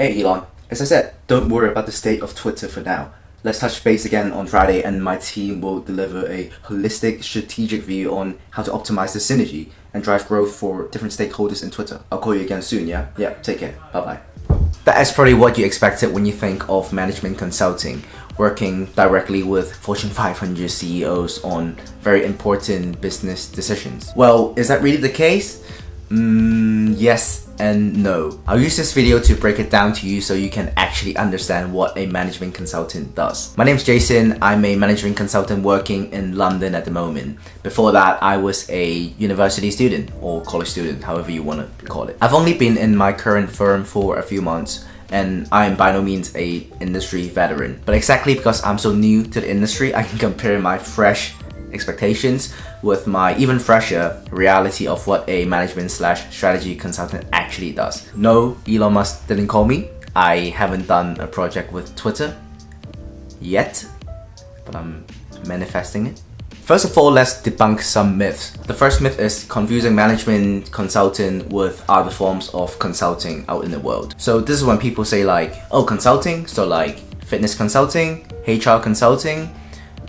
Hey Elon, as I said, don't worry about the state of Twitter for now. Let's touch base again on Friday and my team will deliver a holistic strategic view on how to optimize the synergy and drive growth for different stakeholders in Twitter. I'll call you again soon, yeah? Yeah, take care. Bye-bye. That is probably what you expected when you think of management consulting, working directly with Fortune 500 CEOs on very important business decisions. Well, is that really the case? Yes and no. I'll use this video to break it down to you so you can actually understand what a management consultant does. My name's Jason. I'm a management consultant working in London at the moment. Before that, I was a university student or college student, however you want to call it. I've only been in my current firm for a few months and I'm by no means a industry veteran. But exactly because I'm so new to the industry, I can compare my fresh expectations with my even fresher reality of what a management/strategy consultant actually does. No, Elon Musk didn't call me. I haven't done a project with Twitter yet, but I'm manifesting it. First of all, let's debunk some myths. The first myth is confusing management consultant with other forms of consulting out in the world. So this is when people say like, oh, consulting, so like fitness consulting, HR consulting,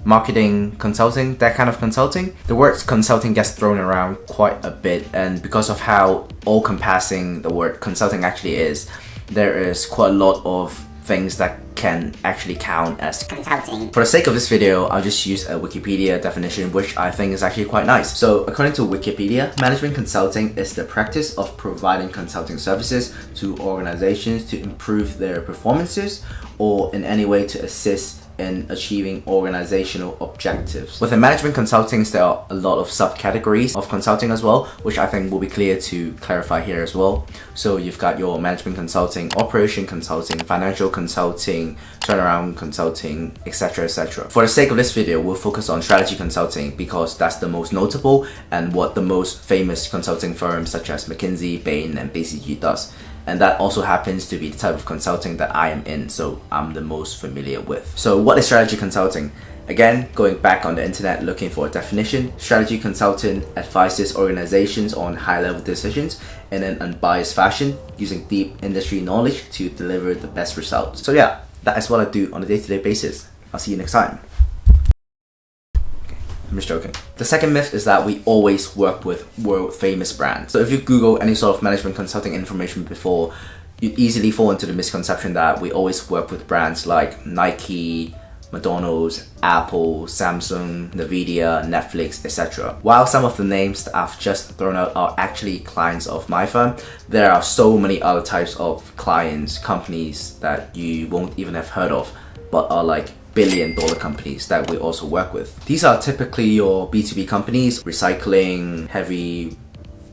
marketing consulting, that kind of consulting. The word consulting gets thrown around quite a bit, and because of how all-encompassing the word consulting actually is, there is quite a lot of things that can actually count as consulting. For the sake of this video, I'll just use a Wikipedia definition, which I think is actually quite nice. So according to Wikipedia, management consulting is the practice of providing consulting services to organizations to improve their performances or in any way to assist in achieving organizational objectives. Within management consulting, there are a lot of subcategories of consulting as well, which I think will be clear to clarify here as well. So you've got your management consulting, operation consulting, financial consulting, turnaround consulting, etc, etc. For the sake of this video, we'll focus on strategy consulting because that's the most notable and what the most famous consulting firms such as McKinsey, Bain, and BCG does. And that also happens to be the type of consulting that I am in, so I'm the most familiar with. So what is strategy consulting? Again, going back on the internet looking for a definition, strategy consultant advises organizations on high-level decisions in an unbiased fashion using deep industry knowledge to deliver the best results. So yeah, that is what I do on a day-to-day basis. I'll see you next time. I'm just joking. The second myth is that we always work with world famous brands. So if you Google any sort of management consulting information before, you easily fall into the misconception that we always work with brands like Nike, McDonald's, Apple, Samsung, Nvidia, Netflix, etc. While some of the names that I've just thrown out are actually clients of my firm, there are so many other types of clients, companies that you won't even have heard of, but are like billion-dollar companies that we also work with. These are typically your B2B companies, recycling, heavy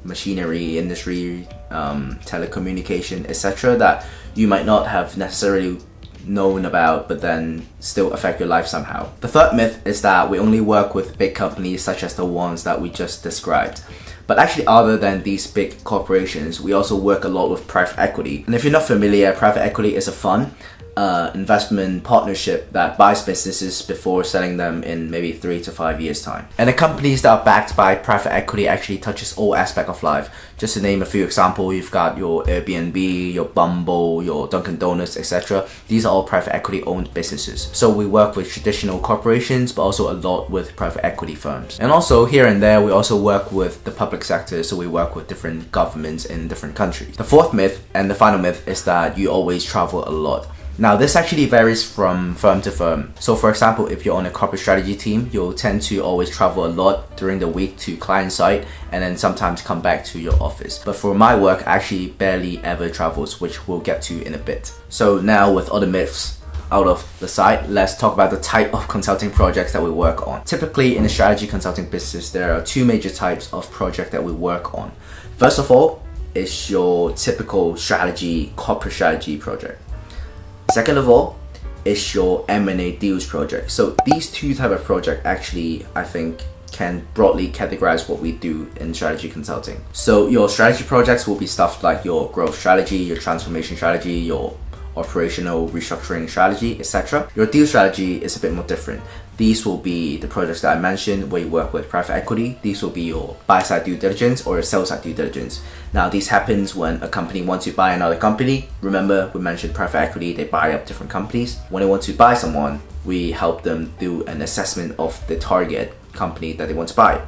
machinery industry, telecommunication, etc. that you might not have necessarily known about but then still affect your life somehow. The third myth is that we only work with big companies such as the ones that we just described. But actually, other than these big corporations, we also work a lot with private equity. And if you're not familiar, private equity is a fund investment partnership that buys businesses before selling them in maybe 3 to 5 years time. And the companies that are backed by private equity actually touches all aspects of life. Just to name a few examples, you've got your Airbnb, your Bumble, your Dunkin' Donuts, etc. These are all private equity owned businesses. So we work with traditional corporations, but also a lot with private equity firms. And also here and there, we also work with the public sector. So we work with different governments in different countries. The fourth myth and the final myth is that you always travel a lot. Now this actually varies from firm to firm. So for example, if you're on a corporate strategy team, you'll tend to always travel a lot during the week to client site and then sometimes come back to your office. But for my work, I actually barely ever travels, which we'll get to in a bit. So now with other myths out of the side, let's talk about the type of consulting projects that we work on. Typically in the strategy consulting business, there are two major types of project that we work on. First of all, is your typical strategy, corporate strategy project. Second of all, is your M&A deals project. So these two type of project actually, I think, can broadly categorize what we do in strategy consulting. So your strategy projects will be stuff like your growth strategy, your transformation strategy, your operational restructuring strategy, etc. Your deal strategy is a bit more different. These will be the projects that I mentioned where you work with private equity. These will be your buy-side due diligence or your sell-side due diligence. Now, this happens when a company wants to buy another company. Remember, we mentioned private equity, they buy up different companies. When they want to buy someone, we help them do an assessment of the target company that they want to buy.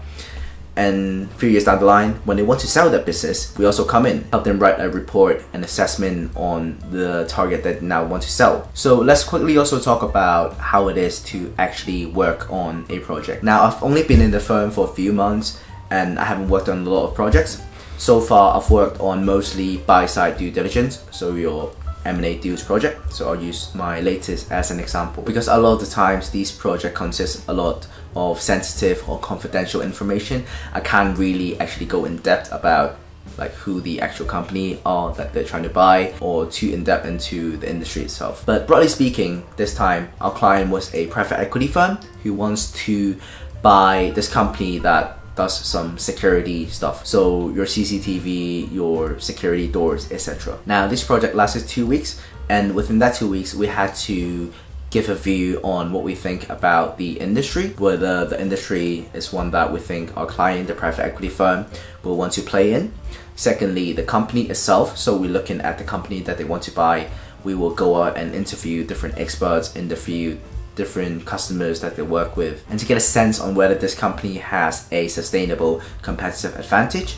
And a few years down the line, when they want to sell their business, we also come in, help them write a report, an assessment on the target that they now want to sell. So let's quickly also talk about how it is to actually work on a project. Now, I've only been in the firm for a few months and I haven't worked on a lot of projects. So far, I've worked on mostly buy-side due diligence, so your M&A deals project. So I'll use my latest as an example because a lot of the times these projects consist a lot of sensitive or confidential information. I can't really actually go in depth about like who the actual company are that they're trying to buy or too in depth into the industry itself. But broadly speaking, this time our client was a private equity firm who wants to buy this company that does some security stuff, so your CCTV, your security doors, etc. Now, this project lasted 2 weeks, and within that 2 weeks we had to give a view on what we think about the industry, whether the industry is one that we think our client, the private equity firm, will want to play in. Secondly, the company itself, so we're looking at the company that they want to buy. We will go out and interview different experts, interview different customers that they work with, and to get a sense on whether this company has a sustainable competitive advantage.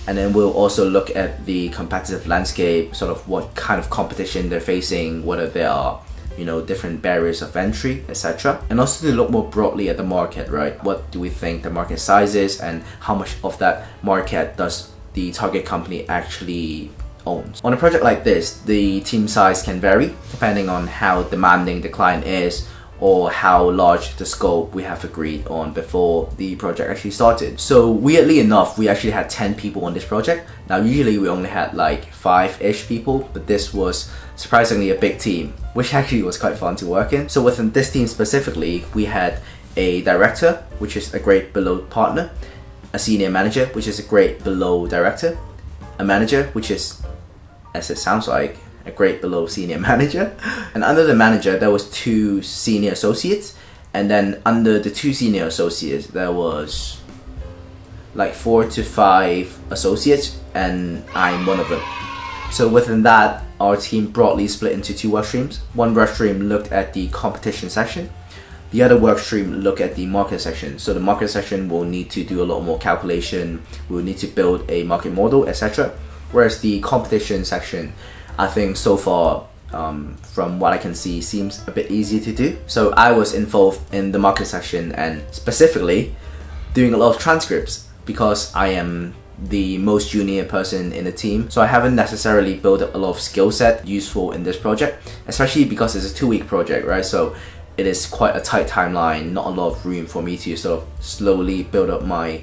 And then we'll also look at the competitive landscape, sort of what kind of competition they're facing, whether there are different barriers of entry, etc. And also to look more broadly at the market, right? What do we think the market size is and how much of that market does the target company actually owns. On a project like this, the team size can vary depending on how demanding the client is or how large the scope we have agreed on before the project actually started. So weirdly enough, we actually had 10 people on this project. Now usually we only had like 5-ish people, but this was surprisingly a big team, which actually was quite fun to work in. So within this team specifically, we had a director, which is a grade below partner, a senior manager, which is a grade below director, a manager, which is, as it sounds like, a grade below senior manager, and under the manager there was 2 senior associates, and then under the 2 senior associates there was like 4 to 5 associates, and I'm one of them. So within that, our team broadly split into 2 work streams. One work stream looked at the competition section, the other work stream looked at the market section. So the market section will need to do a lot more calculation, we'll need to build a market model, etc. Whereas the competition section, I think so far, from what I can see, seems a bit easier to do. So I was involved in the market section and specifically doing a lot of transcripts because I am the most junior person in the team. So I haven't necessarily built up a lot of skill set useful in this project, especially because it's a 2-week project, right? So it is quite a tight timeline, not a lot of room for me to sort of slowly build up my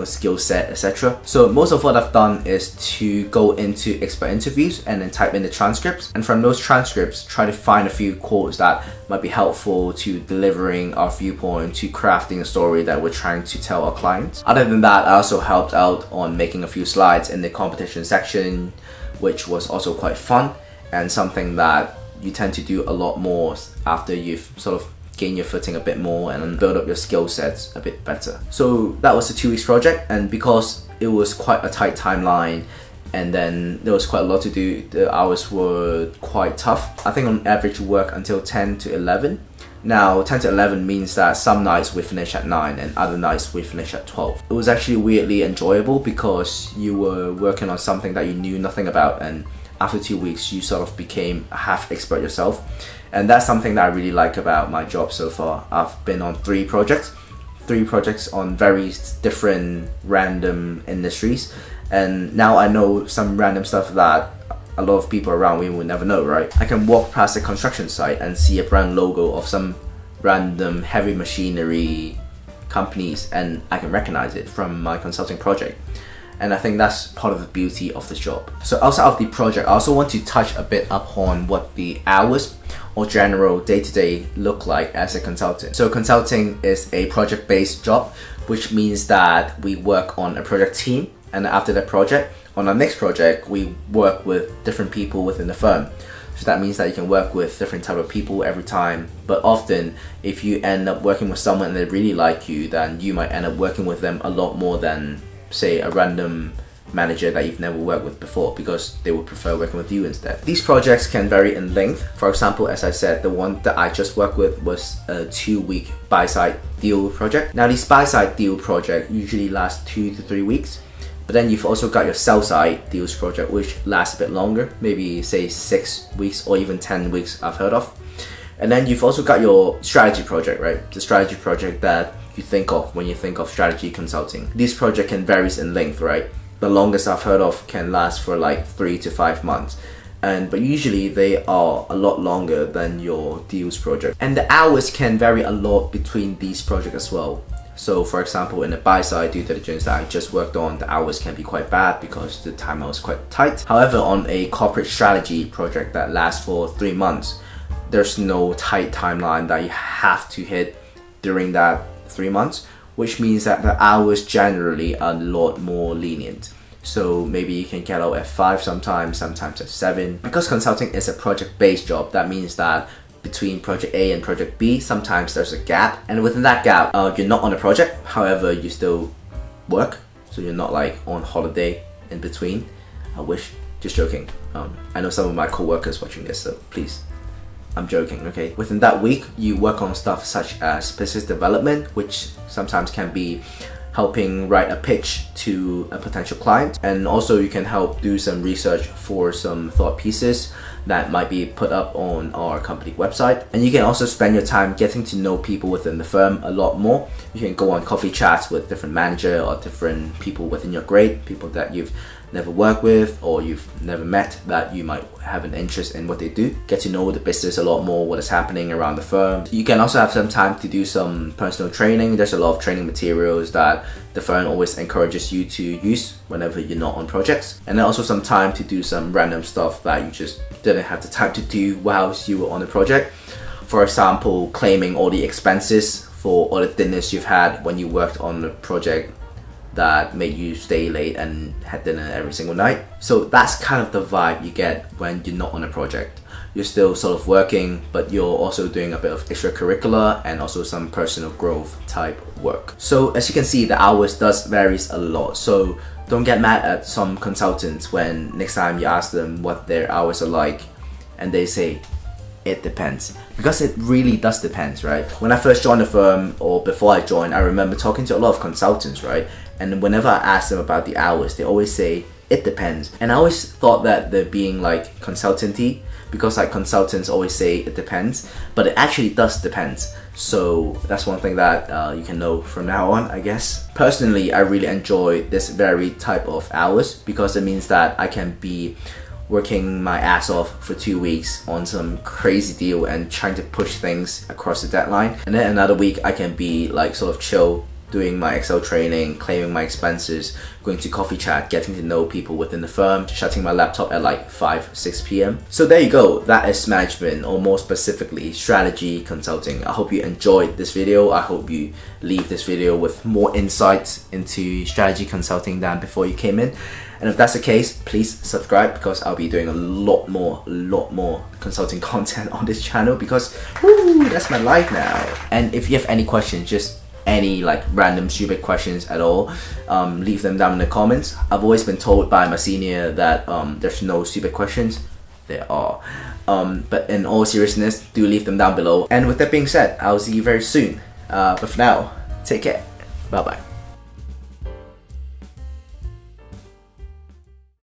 skill set, etc. So most of what I've done is to go into expert interviews and then type in the transcripts, and from those transcripts try to find a few quotes that might be helpful to delivering our viewpoint, to crafting a story that we're trying to tell our clients. Other than that, I also helped out on making a few slides in the competition section, which was also quite fun and something that you tend to do a lot more after you've sort of gain your footing a bit more and build up your skill sets a bit better. So that was a 2 weeks project, and because it was quite a tight timeline and then there was quite a lot to do, the hours were quite tough. I think on average we work until 10 to 11. Now 10 to 11 means that some nights we finish at 9 and other nights we finish at 12. It was actually weirdly enjoyable because you were working on something that you knew nothing about, and after 2 weeks you sort of became a half expert yourself. And that's something that I really like about my job so far. I've been on 3 projects on very different random industries, and now I know some random stuff that a lot of people around me would never know, right? I can walk past a construction site and see a brand logo of some random heavy machinery companies and I can recognize it from my consulting project. And I think that's part of the beauty of this job. So outside of the project, I also want to touch a bit upon what the hours or general day-to-day look like as a consultant. So consulting is a project-based job, which means that we work on a project team, and after that project, on our next project, we work with different people within the firm. So that means that you can work with different type of people every time. But often, if you end up working with someone and they really like you, then you might end up working with them a lot more than, say, a random manager that you've never worked with before, because they would prefer working with you instead. These projects can vary in length. For example, as I said, the one that I just worked with was a 2-week buy-side deal project. Now, these buy-side deal projects usually last 2 to 3 weeks. But then you've also got your sell-side deals project, which lasts a bit longer, maybe say 6 weeks or even 10 weeks I've heard of. And then you've also got your strategy project, right? The strategy project that you think of when you think of strategy consulting. This project can vary in length, right? The longest I've heard of can last for like 3 to 5 months. But usually they are a lot longer than your deals project. And the hours can vary a lot between these projects as well. So for example, in the buy-side due diligence that I just worked on, the hours can be quite bad because the timeline was quite tight. However, on a corporate strategy project that lasts for 3 months, there's no tight timeline that you have to hit during that 3 months, which means that the hours generally are a lot more lenient. So maybe you can get out at 5 sometimes at 7. Because consulting is a project-based job, that means that between project A and project B, sometimes there's a gap, and within that gap, you're not on a project, however, you still work, so you're not like on holiday in between. I wish, just joking. I know some of my co-workers watching this, so please, I'm joking, okay? Within that week, you work on stuff such as business development, which sometimes can be helping write a pitch to a potential client, and also you can help do some research for some thought pieces that might be put up on our company website. And you can also spend your time getting to know people within the firm a lot more. You can go on coffee chats with different manager or different people within your grade, people that you've never worked with or you've never met that you might have an interest in what they do. Get to know the business a lot more, what is happening around the firm. You can also have some time to do some personal training. There's a lot of training materials that the firm always encourages you to use whenever you're not on projects. And then also some time to do some random stuff that you just didn't have the time to do whilst you were on a project. For example, claiming all the expenses for all the dinners you've had when you worked on the project that made you stay late and had dinner every single night. So that's kind of the vibe you get when you're not on a project. You're still sort of working, but you're also doing a bit of extracurricular and also some personal growth type work. So as you can see, the hours does varies a lot. So don't get mad at some consultants when next time you ask them what their hours are like and they say, it depends. Because it really does depend, right? When I first joined the firm, or before I joined, I remember talking to a lot of consultants, right? And whenever I asked them about the hours, they always say, it depends. And I always thought that they're being like consultanty, because like consultants always say it depends, but it actually does depend. So that's one thing that you can know from now on, I guess. Personally, I really enjoy this very type of hours because it means that I can be working my ass off for 2 weeks on some crazy deal and trying to push things across the deadline. And then another week I can be like sort of chill, doing my Excel training, claiming my expenses, going to coffee chat, getting to know people within the firm, shutting my laptop at like 5-6 p.m. So there you go, that is management, or more specifically strategy consulting. I hope you enjoyed this video. I hope you leave this video with more insights into strategy consulting than before you came in. And if that's the case, please subscribe, because I'll be doing a lot more consulting content on this channel, because woo, that's my life now. And if you have any questions, just any like random stupid questions at all, leave them down in the comments. I've always been told by my senior that there's no stupid questions. There are. But in all seriousness, do leave them down below. And with that being said, I'll see you very soon. But for now, take care. Bye bye.